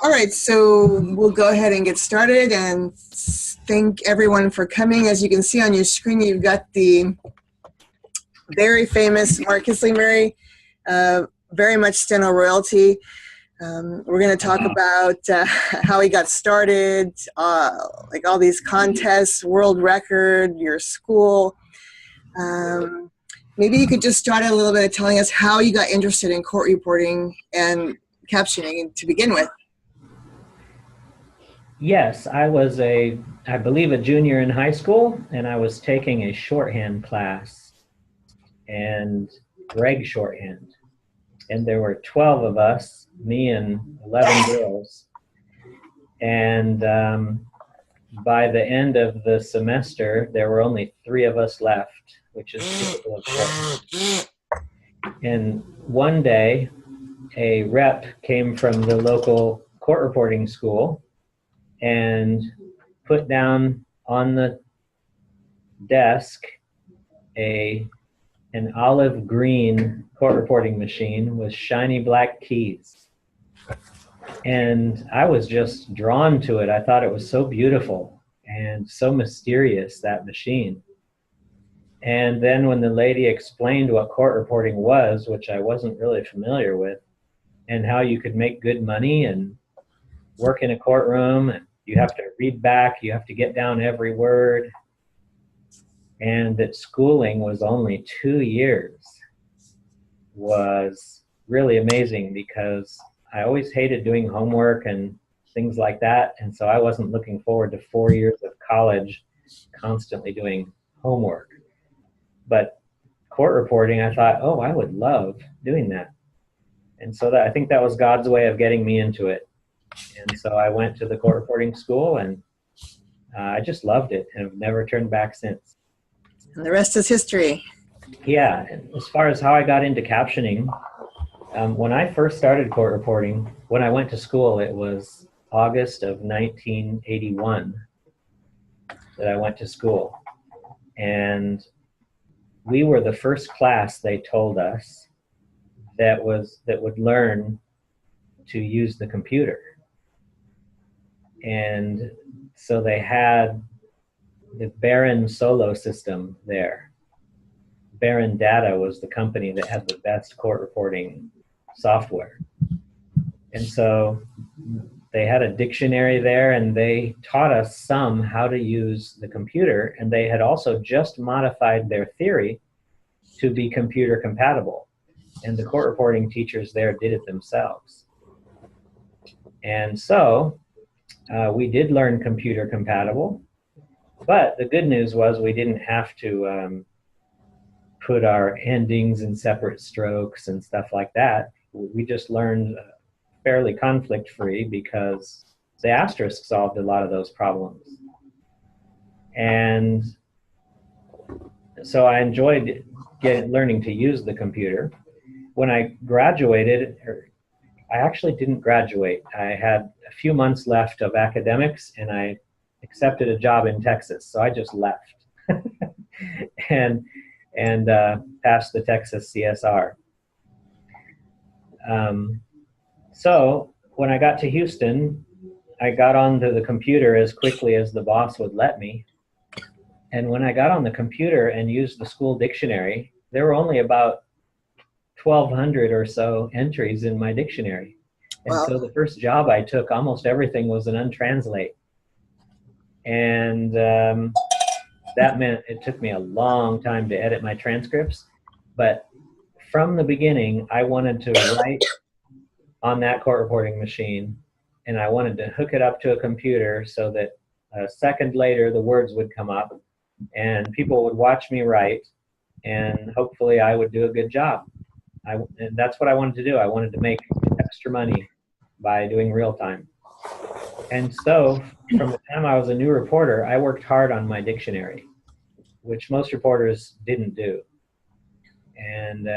All right, so we'll go ahead and get started and thank everyone for coming. As you can see on your screen, you've got the very famous Mark Kislingbury, very much Steno royalty. We're going to talk about how he got started, like all these contests, world record, your school. Maybe you could just start a little bit of telling us how you got interested in court reporting and captioning to begin with. Yes, I was I believe a junior in high school, and I was taking a shorthand class, and reg shorthand. And there were 12 of us, me and 11 girls. And by the end of the semester, there were only 3 of us left, which is typical of shorthand. And one day, a rep came from the local court reporting school and put down on the desk an olive green court reporting machine with shiny black keys. And I was just drawn to it. I thought it was so beautiful and so mysterious, that machine. And then when the lady explained what court reporting was, which I wasn't really familiar with, and how you could make good money and work in a courtroom, and you have to read back, you have to get down every word, and that schooling was only 2 years, was really amazing, because I always hated doing homework and things like that, and so I wasn't looking forward to 4 years of college constantly doing homework. But court reporting, I thought, oh, I would love doing that. And so I think that was God's way of getting me into it. And so I went to the court reporting school, and I just loved it and have never turned back since. And the rest is history. Yeah, and as far as how I got into captioning, when I first started court reporting, when I went to school, it was August of 1981 that I went to school. And we were the first class, they told us, that would learn to use the computer. And so they had the Baron Solo system there. Baron Data was the company that had the best court reporting software. And so they had a dictionary there, and they taught us some how to use the computer, and they had also just modified their theory to be computer compatible. And the court reporting teachers there did it themselves. And so we did learn computer compatible, but the good news was we didn't have to put our endings in separate strokes and stuff like that. We just learned fairly conflict-free, because the asterisk solved a lot of those problems. And so I enjoyed learning to use the computer. When I graduated, I actually didn't graduate. I had a few months left of academics, and I accepted a job in Texas, so I just left and passed the Texas CSR. So when I got to Houston, I got onto the computer as quickly as the boss would let me. And when I got on the computer and used the school dictionary, there were only about 1,200 or so entries in my dictionary. And Wow. So the first job I took, almost everything was an untranslate. And that meant it took me a long time to edit my transcripts. But from the beginning, I wanted to write on that court reporting machine, and I wanted to hook it up to a computer so that a second later the words would come up, and people would watch me write, and hopefully I would do a good job. And that's what I wanted to do. I wanted to make extra money by doing real time. And so from the time I was a new reporter, I worked hard on my dictionary, which most reporters didn't do. And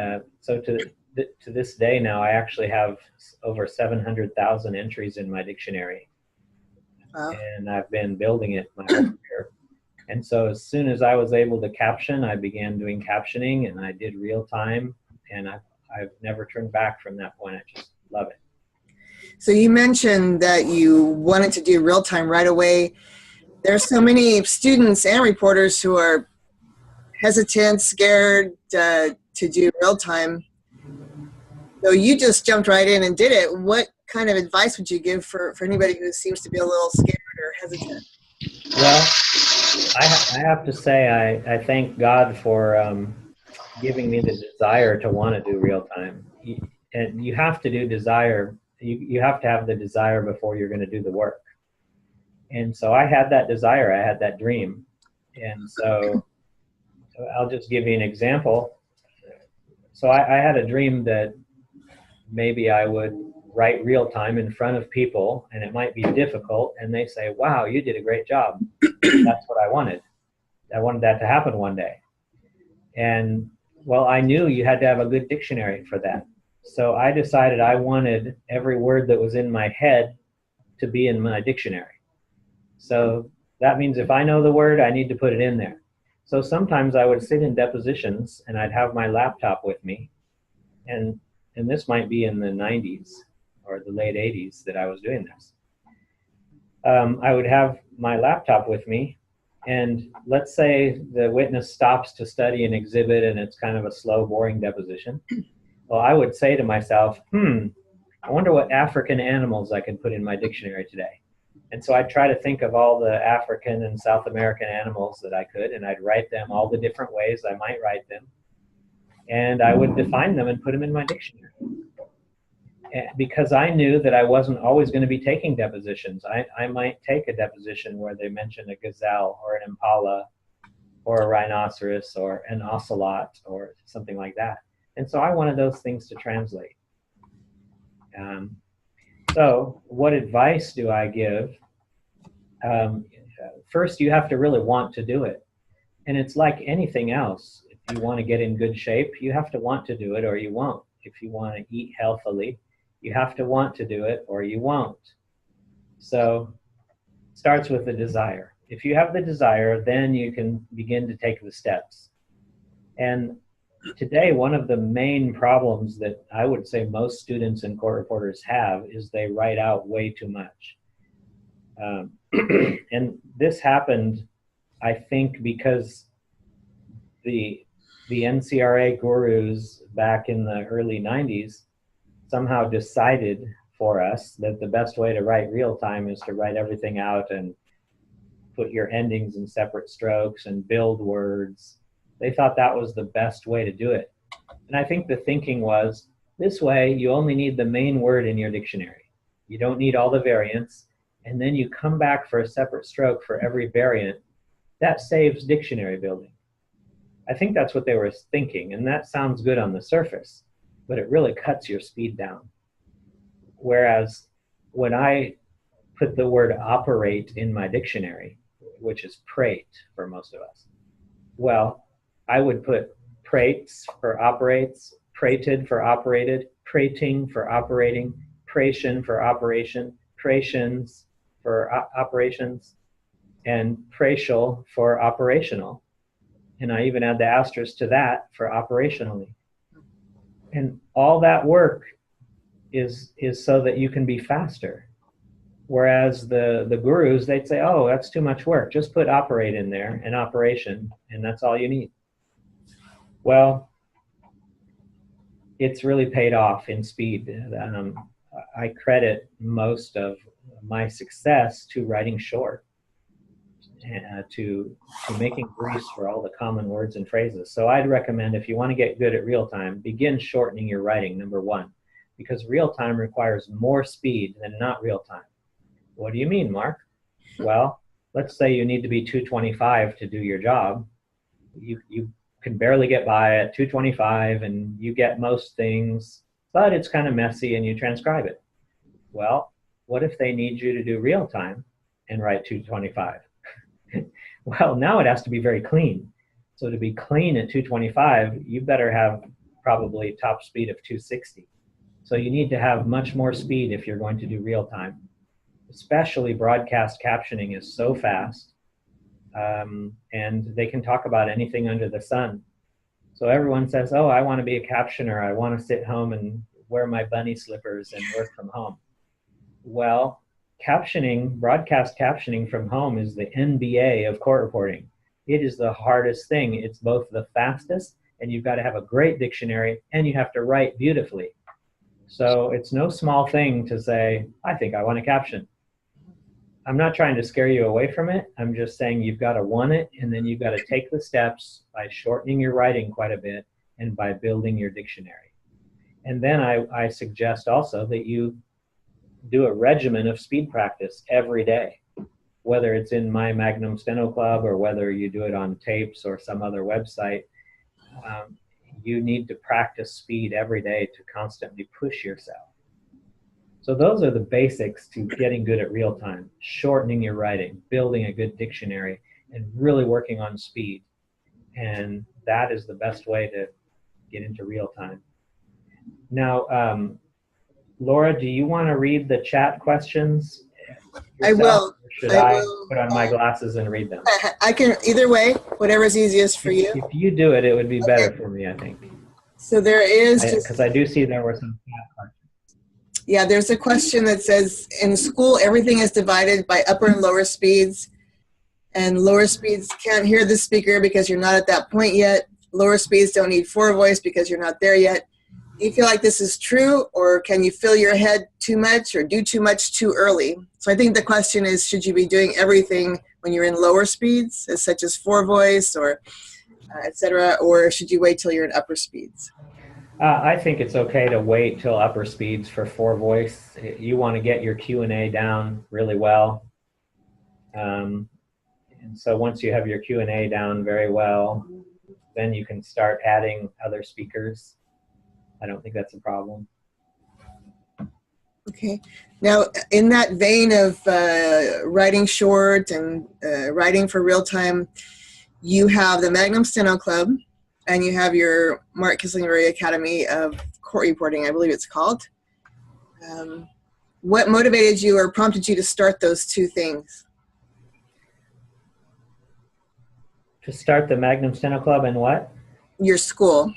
so to this day now, I actually have over 700,000 entries in my dictionary. Wow. And I've been building it my whole career. And so as soon as I was able to caption, I began doing captioning, and I did real time, and I've never turned back from that point. I just love it. So you mentioned that you wanted to do real time right away. There's so many students and reporters who are hesitant, scared to do real time. So you just jumped right in and did it. What kind of advice would you give for anybody who seems to be a little scared or hesitant? Well, I have to say I thank God for giving me the desire to want to do real time. And you have to do desire. You have to have the desire before you're going to do the work. And so I had that desire. I had that dream. And so I'll just give you an example. So I had a dream that maybe I would write real time in front of people, and it might be difficult, and they say, wow, you did a great job. That's what I wanted. I wanted that to happen one day. And well, I knew you had to have a good dictionary for that. So I decided I wanted every word that was in my head to be in my dictionary. So that means if I know the word, I need to put it in there. So sometimes I would sit in depositions and I'd have my laptop with me, and this might be in the 90s or the late 80s that I was doing this. I would have my laptop with me, and let's say the witness stops to study an exhibit and it's kind of a slow, boring deposition. Well, I would say to myself, I wonder what African animals I could put in my dictionary today. And so I'd try to think of all the African and South American animals that I could, and I'd write them all the different ways I might write them. And I would define them and put them in my dictionary. Because I knew that I wasn't always going to be taking depositions. I might take a deposition where they mention a gazelle or an impala or a rhinoceros or an ocelot or something like that. And so I wanted those things to translate. So what advice do I give? First, you have to really want to do it. And it's like anything else. If you want to get in good shape, you have to want to do it or you won't. If you want to eat healthily, you have to want to do it or you won't. So it starts with the desire. If you have the desire, then you can begin to take the steps. And today, one of the main problems that I would say most students and court reporters have is they write out way too much. And this happened, I think, because the NCRA gurus back in the early 90s somehow decided for us that the best way to write real time is to write everything out and put your endings in separate strokes and build words. They thought that was the best way to do it. And I think the thinking was, this way you only need the main word in your dictionary. You don't need all the variants, and then you come back for a separate stroke for every variant. That saves dictionary building. I think that's what they were thinking, and that sounds good on the surface, but it really cuts your speed down. Whereas when I put the word operate in my dictionary, which is prate for most of us, well, I would put prates for operates, prated for operated, prating for operating, pration for operation, prations for operations, and pratial for operational. And I even add the asterisk to that for operationally. And all that work is so that you can be faster. Whereas the gurus, they'd say, oh, that's too much work. Just put operate in there and operation, and that's all you need. Well, it's really paid off in speed. I credit most of my success to writing short, to making briefs for all the common words and phrases. So I'd recommend, if you want to get good at real time, begin shortening your writing, number one, because real time requires more speed than not real time. What do you mean, Mark? Well, let's say you need to be 225 to do your job. You can barely get by at 225 and you get most things, but it's kind of messy and you transcribe it. Well, what if they need you to do real time and write 225? Well, now it has to be very clean. So to be clean at 225, you better have probably top speed of 260. So you need to have much more speed if you're going to do real time. Especially broadcast captioning is so fast, and they can talk about anything under the sun. So everyone says, oh, I want to be a captioner. I want to sit home and wear my bunny slippers and work from home. Well, captioning, broadcast captioning from home is the NBA of court reporting. It is the hardest thing. It's both the fastest, and you've got to have a great dictionary, and you have to write beautifully. So it's no small thing to say, I think I want a caption. I'm not trying to scare you away from it. I'm just saying you've got to want it, and then you've got to take the steps by shortening your writing quite a bit and by building your dictionary. And then I suggest also that you do a regimen of speed practice every day, whether it's in my Magnum Steno Club or whether you do it on tapes or some other website. You need to practice speed every day to constantly push yourself. So those are the basics to getting good at real time: shortening your writing, building a good dictionary, and really working on speed. And that is the best way to get into real time. Now, Laura, do you want to read the chat questions yourself, I will. or should I put on my glasses and read them? I can, either way, whatever's easiest for you. If you do it, it would be better for me, I think. So there is just, Because I do see there were some chat questions. yeah, there's a question that says, in school, everything is divided by upper and lower speeds, and lower speeds can't hear the speaker because you're not at that point yet. Lower speeds don't need four voice because you're not there yet. Do you feel like this is true, or can you fill your head too much or do too much too early? So I think the question is, should you be doing everything when you're in lower speeds, such as four voice or et cetera, or should you wait till you're in upper speeds? I think it's okay to wait till upper speeds for four voice. You want to get your Q&A down really well. And so once you have your Q&A down very well, then you can start adding other speakers. I don't think that's a problem. Okay. Now, in that vein of writing short and writing for real time, you have the Magnum Steno Club, and you have your Mark Kislingbury Academy of Court Reporting, I believe it's called. What motivated you or prompted you to start those two things? To start the Magnum Steno Club and what? Your school.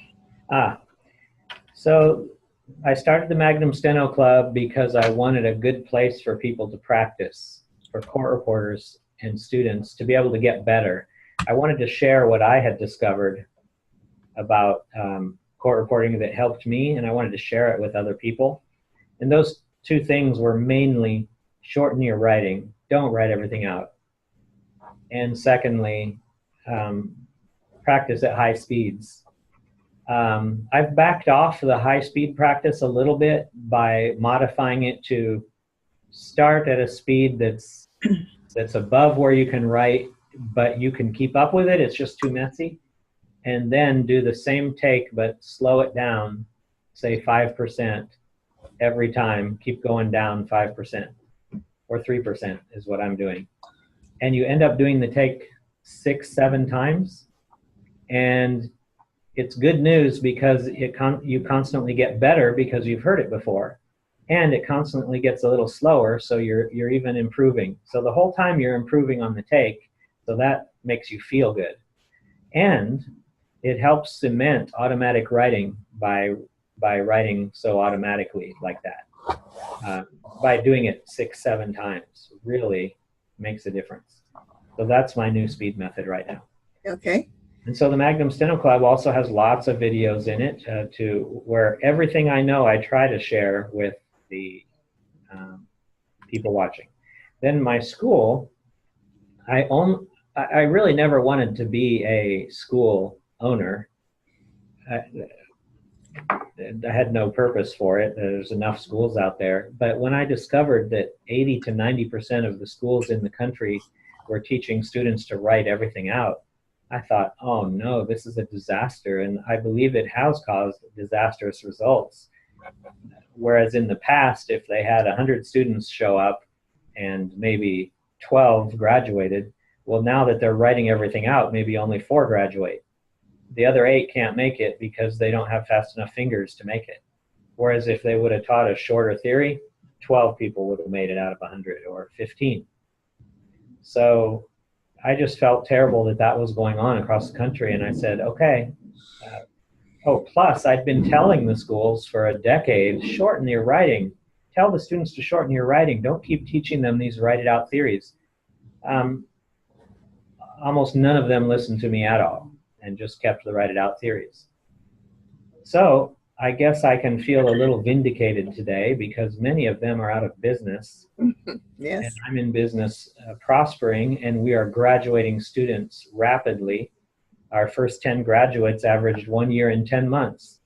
So I started the Magnum Steno Club because I wanted a good place for people to practice, for court reporters and students to be able to get better. I wanted to share what I had discovered about court reporting that helped me, and I wanted to share it with other people. And those two things were mainly shorten your writing, don't write everything out. And secondly, practice at high speeds. I've backed off the high speed practice a little bit by modifying it to start at a speed that's above where you can write, but you can keep up with it. It's just too messy. And then do the same take, but slow it down, say 5% every time. Keep going down 5% or 3% is what I'm doing. And you end up doing the take 6-7 times. And it's good news because you constantly get better because you've heard it before, and it constantly gets a little slower, so you're even improving. So the whole time you're improving on the take, so that makes you feel good. And it helps cement automatic writing by writing so automatically like that. By doing it 6-7 times really makes a difference. So that's my new speed method right now. Okay. And so the Magnum Steno Club also has lots of videos in it where everything I know I try to share with the people watching. Then my school, I really never wanted to be a school owner. I had no purpose for it. There's enough schools out there. But when I discovered that 80 to 90% of the schools in the country were teaching students to write everything out, I thought, oh no, this is a disaster, and I believe it has caused disastrous results. Whereas in the past, if they had 100 students show up and maybe 12 graduated, well, now that they're writing everything out, maybe only 4 graduate. The other 8 can't make it because they don't have fast enough fingers to make it. Whereas if they would have taught a shorter theory, 12 people would have made it out of 100 or 15. So I just felt terrible that was going on across the country, and I said, okay. Plus, I'd been telling the schools for a decade, shorten your writing. tell the students to shorten your writing. Don't keep teaching them these write it out theories. Almost none of them listened to me at all and just kept the write it out theories. So I guess I can feel a little vindicated today because many of them are out of business. Yes. And I'm in business prospering, and we are graduating students rapidly. Our first 10 graduates averaged 1 year and 10 months.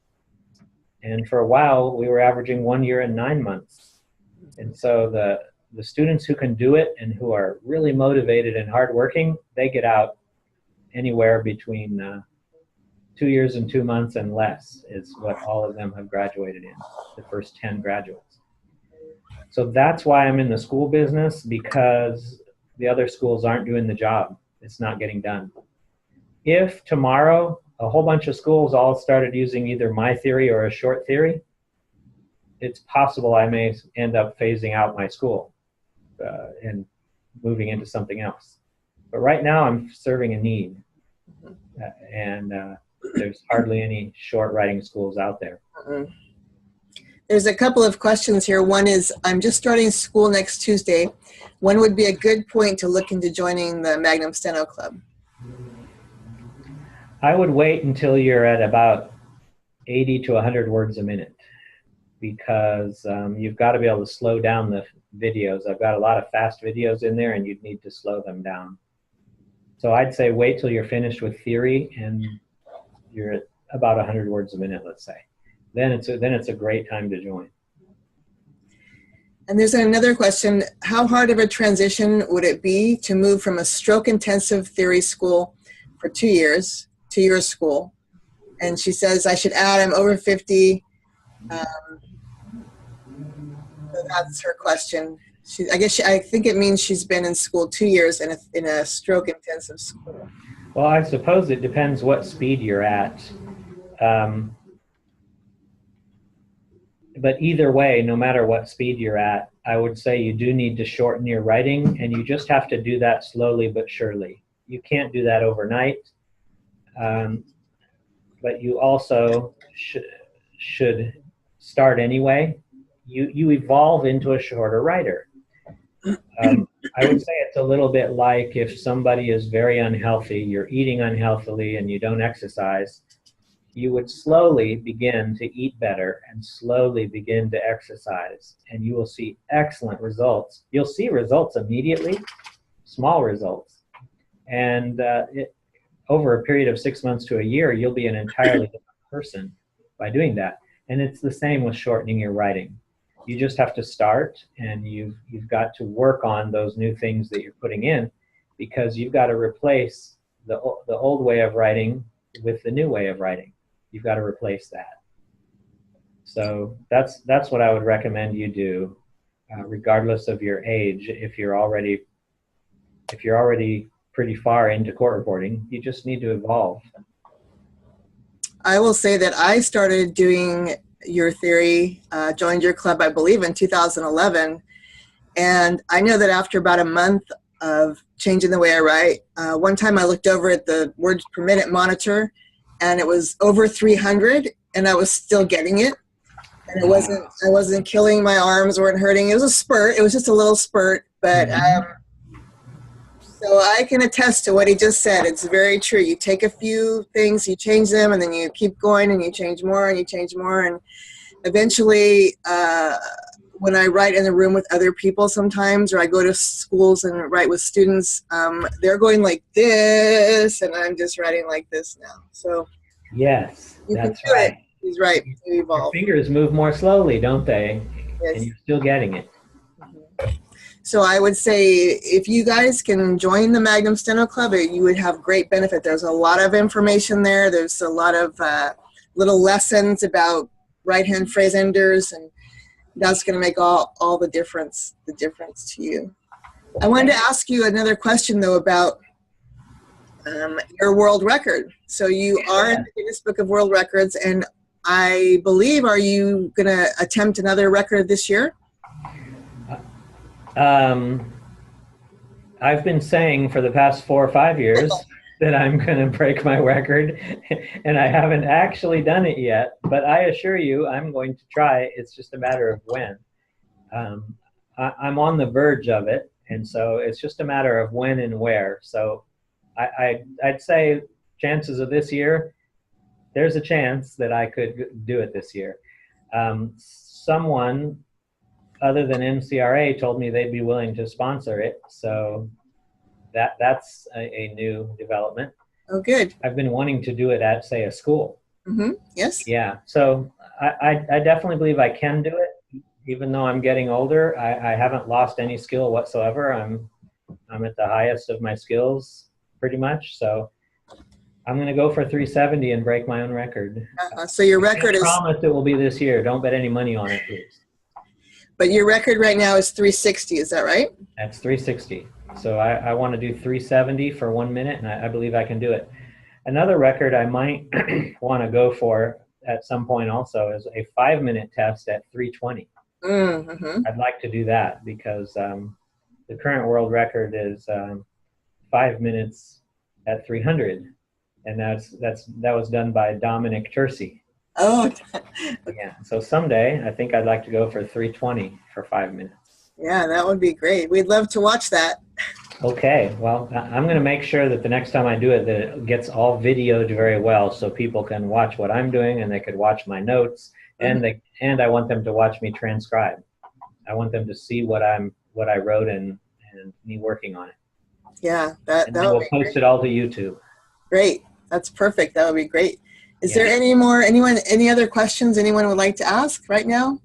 And for a while, we were averaging 1 year and 9 months. And so the students who can do it and who are really motivated and hardworking, they get out anywhere between 2 years and 2 months and less is what all of them have graduated in, the first 10 graduates. So that's why I'm in the school business, because the other schools aren't doing the job. It's not getting done. If tomorrow a whole bunch of schools all started using either my theory or a short theory, it's possible I may end up phasing out my school and moving into something else. But right now I'm serving a need, and there's hardly any short writing schools out there. There's a couple of questions here. One is, I'm just starting school next Tuesday. When would be a good point to look into joining the Magnum Steno Club? I would wait until you're at about 80 to 100 words a minute, because you've got to be able to slow down the videos. I've got a lot of fast videos in there, and you'd need to slow them down. So I'd say wait till you're finished with theory and you're at about 100 words a minute, let's say. Then it's a great time to join. And there's another question. How hard of a transition would it be to move from a stroke-intensive theory school for 2 years to your school? And she says, I should add, I'm over 50. So that's her question. I think it means she's been in school 2 years in a stroke-intensive school. Well, I suppose it depends what speed you're at. But either way, no matter what speed you're at, I would say you do need to shorten your writing, and you just have to do that slowly but surely. You can't do that overnight, but you also should start anyway. You evolve into a shorter writer. I would say it's a little bit like if somebody is very unhealthy, you're eating unhealthily and you don't exercise, you would slowly begin to eat better and slowly begin to exercise, and you will see excellent results. You'll see results immediately, small results, and over a period of 6 months to a year, you'll be an entirely different person by doing that. And it's the same with shortening your writing. You just have to start, and you've got to work on those new things that you're putting in, because you've got to replace the old way of writing with the new way of writing. You've got to replace that. So that's what I would recommend you do, regardless of your age. If you're already pretty far into court reporting, you just need to evolve. I will say that I started doing your theory, joined your club, I believe, in 2011. And I know that after about a month of changing the way I write, one time I looked over at the words per minute monitor, and it was over 300, and I was still getting it. And I wasn't killing, my arms weren't hurting. It was a spurt. It was just a little spurt. But so I can attest to what he just said. It's very true. You take a few things, you change them, and then you keep going, and you change more, and you change more. And eventually, when I write in the room with other people sometimes, or I go to schools and write with students, they're going like this, and I'm just writing like this now. So yes, that's right. He's right. You evolve. Your fingers move more slowly, don't they? Yes. And you're still getting it. So I would say if you guys can join the Magnum Steno Club, you would have great benefit. There's a lot of information there. There's a lot of little lessons about right-hand phrase enders, and that's going to make all the difference to you. I wanted to ask you another question, though, about your world record. So you are in the Guinness Book of World Records, and I believe, are you going to attempt another record this year? I've been saying for the past 4 or 5 years that I'm going to break my record, and I haven't actually done it yet, but I assure you I'm going to try. It's just a matter of when. I'm on the verge of it, and so it's just a matter of when and where. So I'd say chances of this year, there's a chance that I could do it this year. Someone other than MCRA told me they'd be willing to sponsor it, so that's a new development. Oh, good. I've been wanting to do it at, say, a school. Mm-hmm. Yes. Yeah, so I definitely believe I can do it, even though I'm getting older. I haven't lost any skill whatsoever. I'm at the highest of my skills, pretty much. So I'm going to go for 370 and break my own record. So your record I is. promise it will be this year. Don't bet any money on it, please. But your record right now is 360. Is that right? That's 360. So I want to do 370 for 1 minute, and I believe I can do it. Another record I might want to go for at some point also is a 5-minute test at 320. Mm-hmm. I'd like to do that because the current world record is 5 minutes at 300, and that was done by Dominic Tercy. Oh. Yeah. So someday I think I'd like to go for 320 for 5 minutes. Yeah, that would be great. We'd love to watch that. Okay. Well, I'm going to make sure that the next time I do it, that it gets all videoed very well, so people can watch what I'm doing and they could watch my notes, and I want them to watch me transcribe. I want them to see what I wrote and me working on it. Yeah, that we'll would be post great. it all to YouTube. Great. That's perfect. That would be great. Is Yeah. there any other questions anyone would like to ask right now?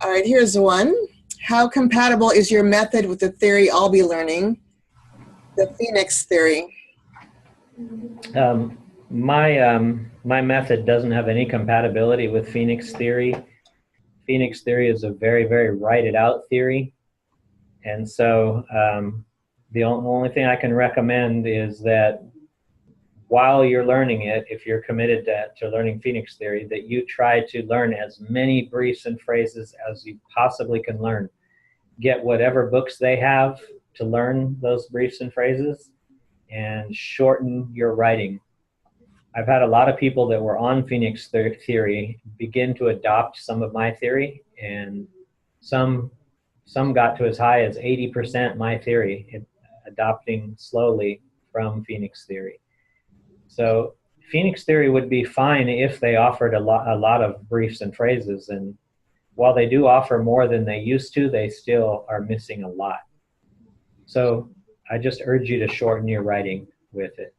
All right, here's one. How compatible is your method with the theory I'll be learning, the Phoenix theory? My method doesn't have any compatibility with Phoenix theory. Phoenix theory is a very, very write-it-out theory. And so the only thing I can recommend is that while you're learning it, if you're committed to learning Phoenix theory, that you try to learn as many briefs and phrases as you possibly can learn. Get whatever books they have to learn those briefs and phrases, and shorten your writing. I've had a lot of people that were on Phoenix theory begin to adopt some of my theory, and some got to as high as 80% my theory, adopting slowly from Phoenix theory. So Phoenix theory would be fine if they offered a lot of briefs and phrases, and while they do offer more than they used to, they still are missing a lot. So I just urge you to shorten your writing with it.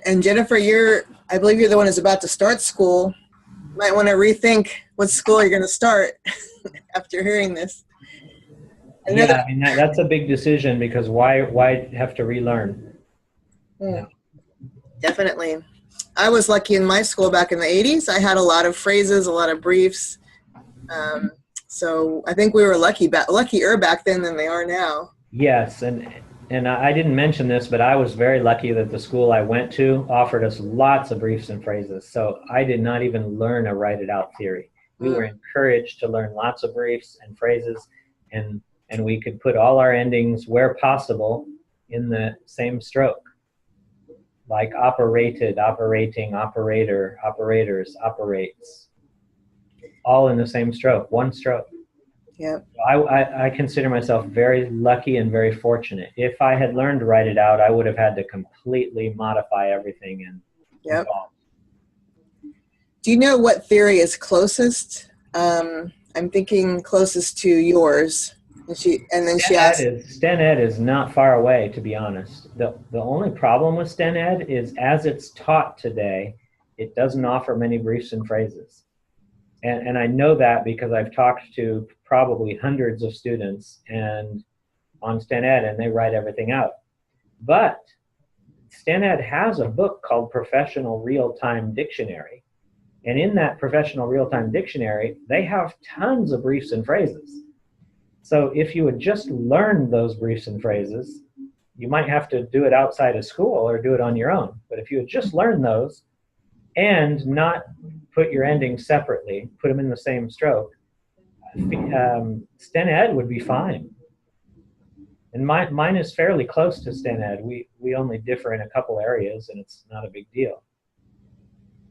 And Jennifer, I believe you're the one who's about to start school. You might want to rethink what school you're going to start after hearing this. Yeah, I mean, that's a big decision, because why have to relearn? No. Definitely. I was lucky in my school back in the 80s. I had a lot of phrases, a lot of briefs. So I think we were luckier back then than they are now. Yes, and I didn't mention this, but I was very lucky that the school I went to offered us lots of briefs and phrases. So I did not even learn a write-it-out theory. We were encouraged to learn lots of briefs and phrases, and we could put all our endings where possible in the same stroke. Like operated, operating, operator, operators, operates. All in the same stroke, one stroke. Yeah. I consider myself very lucky and very fortunate. If I had learned to write it out, I would have had to completely modify everything and evolve. Do you know what theory is closest? I'm thinking closest to yours. And then she asked. Stinnett is not far away, to be honest. The only problem with Stinnett is, as it's taught today, it doesn't offer many briefs and phrases. And I know that because I've talked to probably hundreds of students and on Stinnett, and they write everything out. But Stinnett has a book called Professional Real-Time Dictionary. And in that Professional Real-Time Dictionary, they have tons of briefs and phrases. So if you would just learn those briefs and phrases, you might have to do it outside of school or do it on your own. But if you would just learn those and not put your endings separately, put them in the same stroke, Stinnett would be fine. And mine is fairly close to Stinnett. We only differ in a couple areas, and it's not a big deal.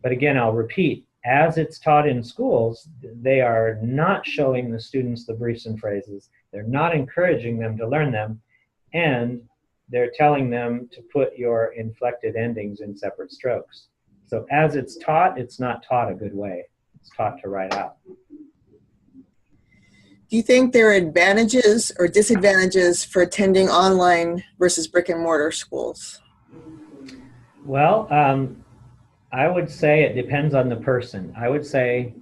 But again, I'll repeat, as it's taught in schools, they are not showing the students the briefs and phrases. They're not encouraging them to learn them, and they're telling them to put your inflected endings in separate strokes. So as it's not taught a good way. It's taught to write out. Do you think there are advantages or disadvantages for attending online versus brick and mortar schools? Well, I would say it depends on the person. I would say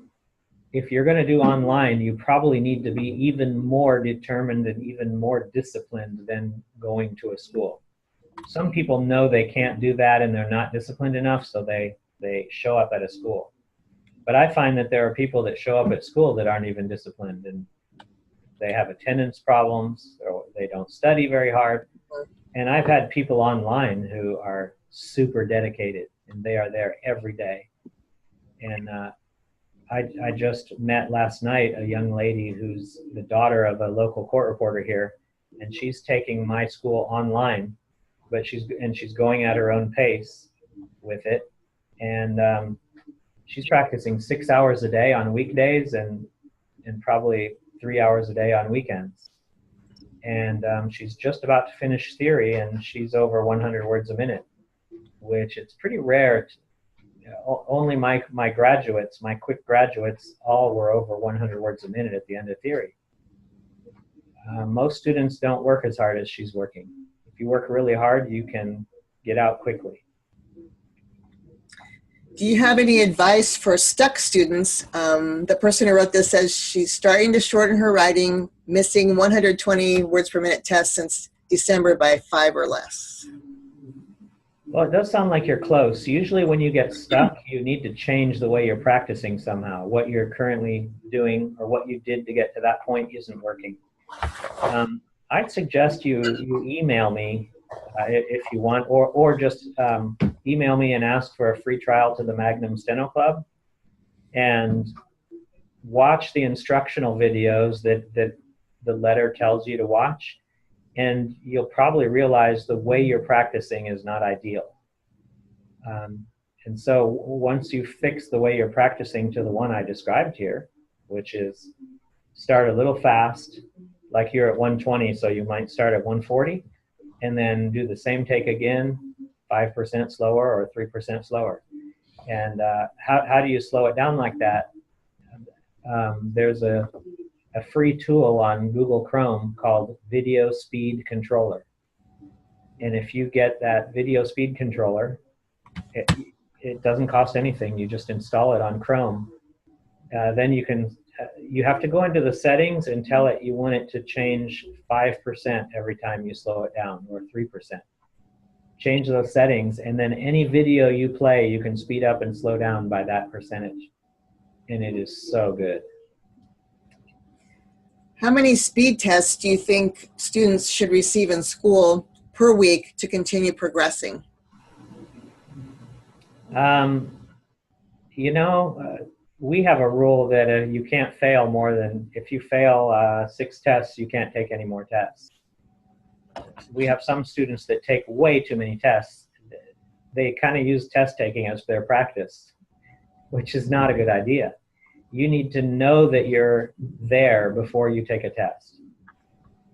if you're going to do online, you probably need to be even more determined and even more disciplined than going to a school. Some people know they can't do that and they're not disciplined enough, so they show up at a school. But I find that there are people that show up at school that aren't even disciplined, and they have attendance problems, or they don't study very hard. And I've had people online who are super dedicated, and they are there every day. And I just met last night a young lady who's the daughter of a local court reporter here, and she's taking my school online, but she's going at her own pace with it. And she's practicing 6 hours a day on weekdays and probably 3 hours a day on weekends. And she's just about to finish theory, and she's over 100 words a minute, which it's pretty rare. Only my graduates, my quick graduates, all were over 100 words a minute at the end of theory. Most students don't work as hard as she's working. If you work really hard, you can get out quickly. Do you have any advice for stuck students? The person who wrote this says she's starting to shorten her writing, missing 120 words per minute tests since December by 5 or less. Well, it does sound like you're close. Usually when you get stuck, you need to change the way you're practicing somehow. What you're currently doing or what you did to get to that point isn't working. I'd suggest you email me if you want, or just email me and ask for a free trial to the Magnum Steno Club, and watch the instructional videos that the letter tells you to watch, and you'll probably realize the way you're practicing is not ideal. And so once you fix the way you're practicing to the one I described here, which is start a little fast, like you're at 120, so you might start at 140, and then do the same take again, 5% slower or 3% slower. And how do you slow it down like that? There's a free tool on Google Chrome called Video Speed Controller. And if you get that video speed controller, it doesn't cost anything. You just install it on Chrome. Then you have to go into the settings and tell it you want it to change 5% every time you slow it down, or 3%. Change those settings, and then any video you play, you can speed up and slow down by that percentage. And it is so good. How many speed tests do you think students should receive in school per week to continue progressing? We have a rule that you can't fail more than, if you fail 6 tests, you can't take any more tests. We have some students that take way too many tests. They kind of use test taking as their practice, which is not a good idea. You need to know that you're there before you take a test.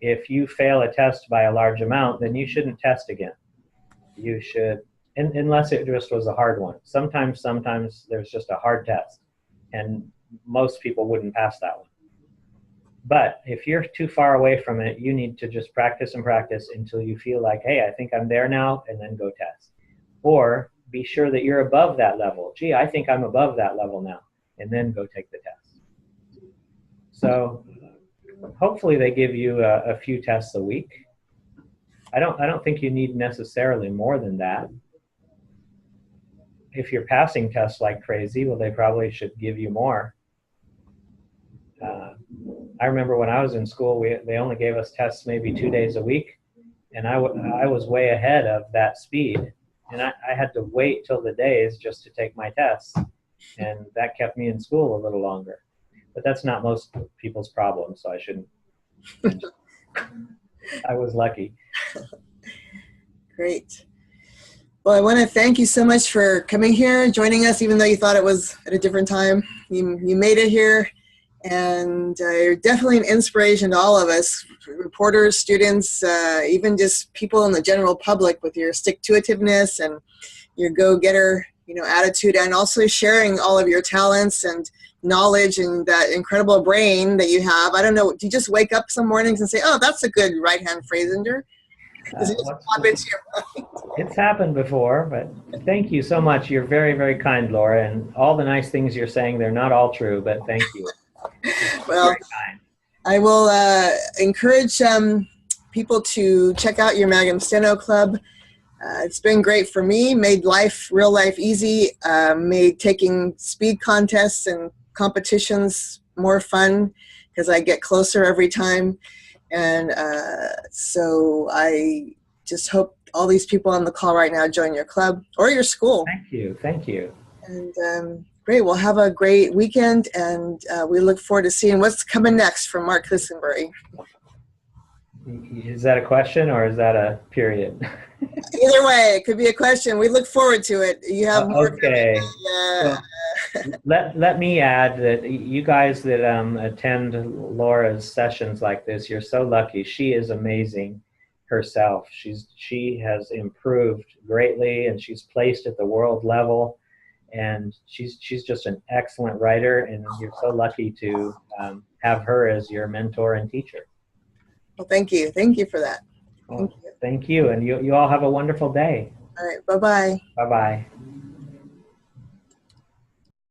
If you fail a test by a large amount, then you shouldn't test again. You should, unless it just was a hard one. Sometimes there's just a hard test, and most people wouldn't pass that one. But if you're too far away from it, you need to just practice and practice until you feel like, hey, I think I'm there now, and then go test. Or be sure that you're above that level. Gee, I think I'm above that level now, and then go take the test. So hopefully they give you a few tests a week. I don't think you need necessarily more than that. If you're passing tests like crazy, well, they probably should give you more. I remember when I was in school, they only gave us tests maybe 2 days a week, and I was way ahead of that speed, and I had to wait till the days just to take my tests, and that kept me in school a little longer. But that's not most people's problem, so I shouldn't. I was lucky. Great. Well, I want to thank you so much for coming here, joining us, even though you thought it was at a different time. You made it here, and you're definitely an inspiration to all of us, reporters, students, even just people in the general public, with your stick-to-itiveness and your go-getter, attitude, and also sharing all of your talents and knowledge and that incredible brain that you have. I don't know, do you just wake up some mornings and say, oh, that's a good right-hand phrasinger? Does it just pop into your mind? It's happened before, but thank you so much. You're very, very kind, Laura, and all the nice things you're saying, they're not all true, but thank you. Well, very kind. I will encourage people to check out your Magnum Steno Club. It's been great for me, made real life easy, made taking speed contests and competitions more fun because I get closer every time. And so I just hope all these people on the call right now join your club or your school. Thank you. Thank you. And great. Well, have a great weekend, and we look forward to seeing what's coming next from Mark Kislingbury. Is that a question or is that a period? Either way, it could be a question. We look forward to it. You have more okay. Well, let me add that you guys that attend Laura's sessions like this, you're so lucky. She is amazing herself. She has improved greatly, and she's placed at the world level, and she's just an excellent writer, and you're so lucky to have her as your mentor and teacher. Well, thank you. Thank you for that. Thank you. And you all have a wonderful day. All right. Bye-bye. Bye-bye.